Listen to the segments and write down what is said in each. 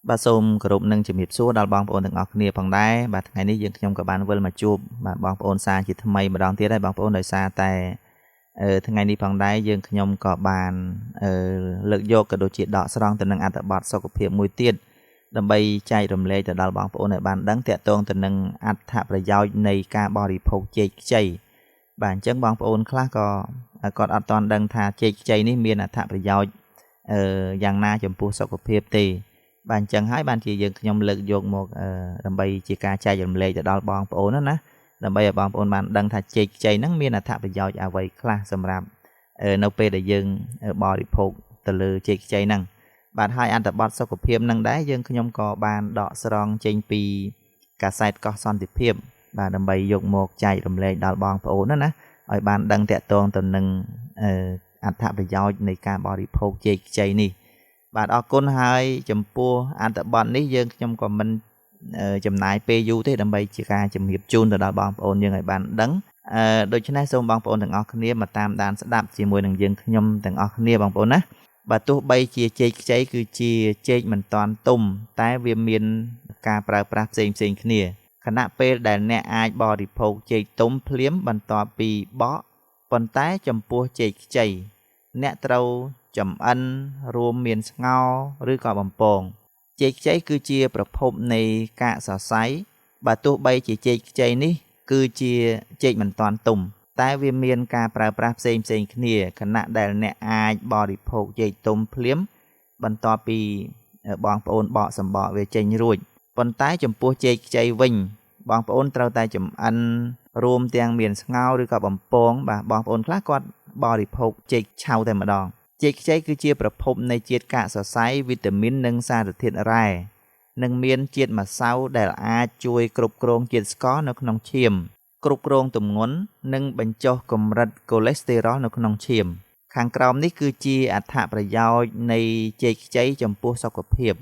បាទសូមគោរពនឹងជំរាបសួរដល់បងប្អូនទាំងអស់គ្នាផងដែរបាទថ្ងៃនេះយើងខ្ញុំក៏បានវិលមកជួបបាទបងប្អូនសាជាថ្មីម្ដងទៀតហើយបងប្អូនដោយសារតែថ្ងៃនេះផងដែរយើងខ្ញុំក៏បានលើកយកក៏ដូចជាដកស្រង់ទៅនឹងអត្ថបទសុខភាពមួយទៀតដើម្បីចែករំលែកទៅដល់បងប្អូនឲ្យបានដឹងទាក់ទងទៅនឹងអត្ថប្រយោជន៍នៃការបរិភោគចេកខ្ចីបាទអញ្ចឹងបងប្អូនខ្លះក៏គាត់អត់ទាន់ដឹងថាចេកខ្ចីនេះមានអត្ថប្រយោជន៍យ៉ាងណាចំពោះសុខភាពទេបាទអញ្ចឹងហើយបានជាយើងខ្ញុំលើកយកមកដើម្បីជាការចែករំលែកទៅដល់បងប្អូនណាដើម្បីឲ្យបងប្អូនបានដឹងថាចេកខ្ចីហ្នឹងមានអត្ថប្រយោជន៍អ្វីខ្លះសម្រាប់នៅពេលដែលយើងបរិភោគទៅលើចេកខ្ចីហ្នឹងបាទហើយអត្ថបទសុខភាពហ្នឹងដែរយើងខ្ញុំក៏បានដកស្រង់ចេញពីកាសែតកោះសន្តិភាពបាទដើម្បីយកមកចែករំលែកដល់បងប្អូនណាឲ្យបានដឹងតាក់ទងទៅនឹងអត្ថប្រយោជន៍នៃការបរិភោគចេកខ្ចីនេះបាទអរគុណហើយចំពោះអត្ថបទនេះយើងខ្ញុំក៏មិនចំណាយពេលយូរទេដើម្បីជាការជំរាបជូនទៅដល់បងប្អូនយើងឲ្យបានដឹងដូច្នេះសូមបងប្អូនទាំងអស់គ្នាមកតាមដានស្ដាប់ជាមួយនឹងយើងខ្ញុំទាំងអស់គ្នាបងប្អូនណាបាទទោះបីជាចេកខ្ចីគឺជាចេកមិនតាន់ទុំតែវាមានការប្រើប្រាស់ផ្សេងគ្នាខណៈពេលដែលអ្នកអាចបរិភោគចេកទុំភ្លាមបន្ទាប់ពីបកប៉ុន្តែចំពោះចេកខ្ចីអ្នកត្រូវចម្អិនរួមមានស្ងោរឬក៏បំពងចេកខ្ចីគឺជាប្រភពនៃកាកសរសៃបើទោះបីជាចេកខ្ចីនេះគឺជាចេកមិនទាន់ទុំតែវាមានការប្រើប្រាស់ផ្សេងគ្នាខណៈដែលអ្នកអាចបរិភោគចេកទុំភ្លាមបន្ទាប់ពីបងប្អូនបកសម្បកវាចេញរួចប៉ុន្តែចំពោះចេកខ្ចីវិញបងប្អូនត្រូវតែចម្អិនរួមទាំងមានស្ងោរឬក៏បំពងបាទបងប្អូនខ្លះគាត់បរិភោគចេកឆៅតែម្ដងចេកខ្ចីគឺជាប្រភពនៃជាតិកាកសរសៃវីតាមីននិងសារធាតុរ៉ែនិងមានជាតិម្សៅដែលអាចជួយគ្រប់គ្រងជាតិស្ករនៅក្នុងឈាមគ្រប់គ្រងទម្ងន់និងបញ្ចុះកម្រិតកូលេស្តេរ៉ុលនៅក្នុងឈាមខាងក្រោមនេះគឺជាអត្ថប្រយោជន៍នៃចេកខ្ចីចំពោះសុខភាព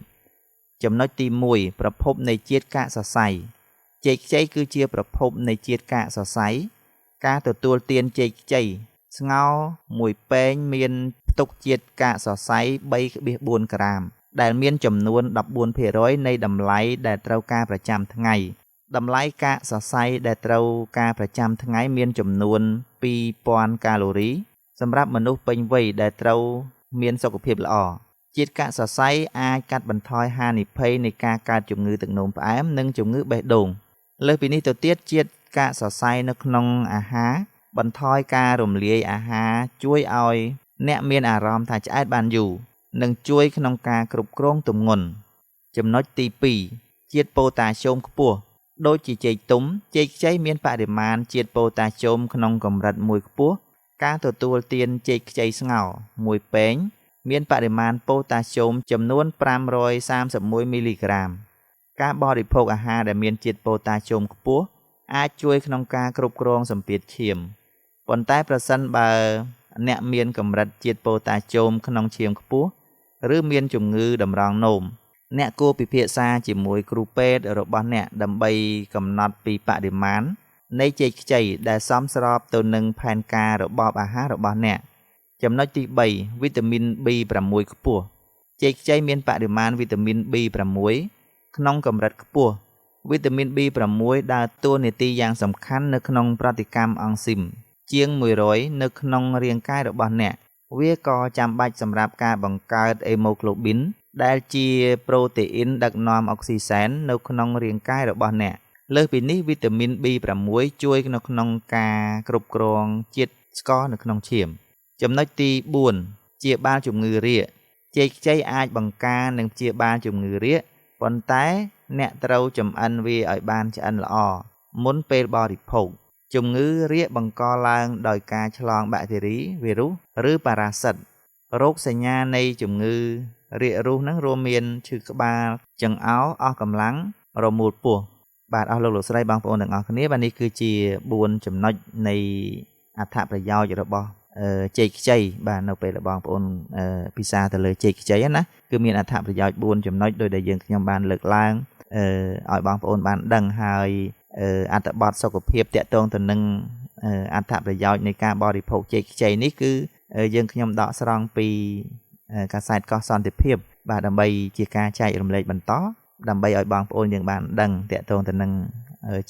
ចំណុចទី1ប្រភពនៃជាតិកាកសរសៃចេកខ្ចីគឺជាប្រភពនៃជាតិកាកសរសៃការទទួលទានចេកខ្ចីស្ងោរមួយពែងមានផ្ទុកជាតិកាកសរសៃ 3.4 ក្រាមដែលមានចំនួន 14% នៃតម្លៃដែលត្រូវការប្រចាំថ្ងៃតម្លៃកាកសរសៃដែលត្រូវការប្រចាំថ្ងៃមានចំនួន 2000 កាឡូរីសម្រាប់មនុស្សពេញវ័យដែលត្រូវមានសុខភាពល្អជាតិកាកសរសៃអាចកាត់បន្ថយហានិភ័យនៃការកើតជំងឺទឹកនោមផ្អែមនិងជំងឺបេះដូងលើសពីនេះទៅទៀតជាតិកាកសរសៃនៅក្នុងអាហារបន្ថយការរំលាយអាហារជួយឲ្យអ្នកមានអារម្មណ៍ថាឆ្អែតបានយូរនិងជួយក្នុងការគ្រប់គ្រងទម្ងន់ចំណុចទី2ជាតិប៉ូតាស្យូមខ្ពស់ដូចជាចេកទុំចេកខ្ចីមានបរិមាណជាតិប៉ូតាស្យូមក្នុងកម្រិតមួយខ្ពស់ការទទួលទានចេកខ្ចីស្ងោរមួយពែងមានបរិមាណប៉ូតាស្យូមចំនួន531មីលីក្រាមការបរិភោគអាហារដែលមានជាតិប៉ូតាស្យូមខ្ពស់អាចជួយក្នុងការគ្រប់គ្រងសម្ពាធឈាមប៉ុន្តែប្រសិនបើអ្នកមានកម្រិតជាតិប៉ូតាស្យូមក្នុងឈាមខ្ពស់ឬមានជំងឺតម្រងនោមអ្នកគួរពិភាក្សាជាមួយគ្រូពេទ្យរបស់អ្នកដើម្បីកំណត់ពីបរិមាណនៃចេកខ្ចីដែលសមស្របទៅនឹងផែនការរបបអាហាររបស់អ្នកចំណុចទី3វីតាមីន B6 ខ្ពស់ចេកខ្ចីមានបរិមាណវីតាមីន B6 ក្នុងកម្រិតខ្ពស់វីតាមីន B6 ដើរតួនាទីយ៉ាងសំខាន់នៅក្នុងប្រតិកម្មអង់ស៊ីមជាង100នៅក្នុងរាងកាយរបស់អ្នកវាក៏ចាំបាច់សម្រាប់ការបង្កើតអេម៉ូក្លូប៊ីនដែលជាប្រូតេអ៊ីនដឹកនាំអុកស៊ីសែននៅក្នុងរាងកាយរបស់អ្នកលើសពីនេះវីតាមីន B6 ជួយនៅក្នុងការគ្រប់គ្រងជាតិស្ករនៅក្នុងឈាមចំណុចទី4ព្យាបាលជំងឺរាគចេកខ្ចីអាចបង្ការនិងព្យាបាលជំងឺរាគប៉ុន្តែអ្នកត្រូវចម្អិនវាឲ្យបានឆ្អិនល្អមុនពេលបរិភោគជំងឺរាគបង្កឡើងដោយការឆ្លងបាក់តេរីវីរុសឬប៉ារ៉ាស៊ីតរោគសញ្ញានៃជំងឺរាគរូសនឹងរួមមានឈឺក្បាលចង្អោរអស់កម្លាំងរមូលពោះបាទអស់លោកស្រីបងប្អូនទាំងអស់គ្នាបាទនេះគឺជា4ចំណុចនៃអត្ថប្រយោជន៍របស់ចេកខ្ចីបាទនៅពេលបងប្អូនពិសាទៅលើចេកខ្ចីណាគឺមានអត្ថប្រយោជន៍4ចំណុចដោយដែលយើងខ្ញុំបានលើកឡើងឲ្យបងប្អូនបានដឹងហើយអត្ថបទសុខភាពតាក់ទងទៅនឹងអត្ថប្រយោជន៍នៃការបរិភោគចេកខ្ចីនេះគឺយើងខ្ញុំដកស្រង់ពីកាសែតកោះសន្តិភាព បាទដើម្បីជាការចែករំលែកបន្តដើម្បីឲ្យបងប្អូនយើងបានដឹងតាក់ទងទៅនឹង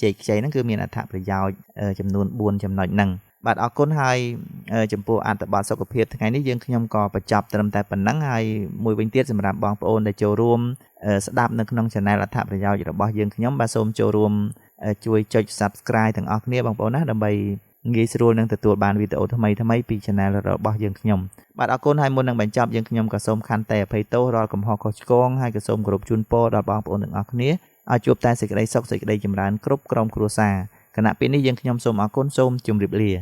ជ័យខ្ចីហ្នឹងគឺមានអត្ថប្រយោជន៍ចំនួន4ចំណុចហ្នឹងបាទអរគុណហើយចំពោះអត្ថបទសុខភាពថ្ងៃនេះយើងខ្ញុំក៏បញ្ចប់ត្រឹមតែប៉ុណ្ណឹងហើយមួយវិញទៀតសម្រាប់បងប្អូនដែលចូលរួមស្ដាប់នៅក្នុង Channel អត្ថប្រយោជន៍របស់យើងខ្ញុំបាទសូមចូលរួមជួយចុច Subscribe ទាំងអស់គ្នាបងប្អូនណាដើម្បីងាយស្រួលនឹងទទួលបានវីដេអូថ្មីៗពី Channel របស់យើងខ្ញុំបាទអរគុណហើយមុននឹងបញ្ចប់យើងខ្ញុំក៏សូមខន្តីអភ័យទោសរាល់កំហុសខុសឆ្គងហើយក៏សូមគោរពជូនពរដល់បងប្អូនទាំងអស់គ្នាឲ្យជួបតែសេចក្តីសុខសេចក្តីចម្រើនគ្រប់ក្រុមគ្រួសារគណៈពេលនេះយើងខ្ញុំសូមអរគុណសូមជម្រាបលា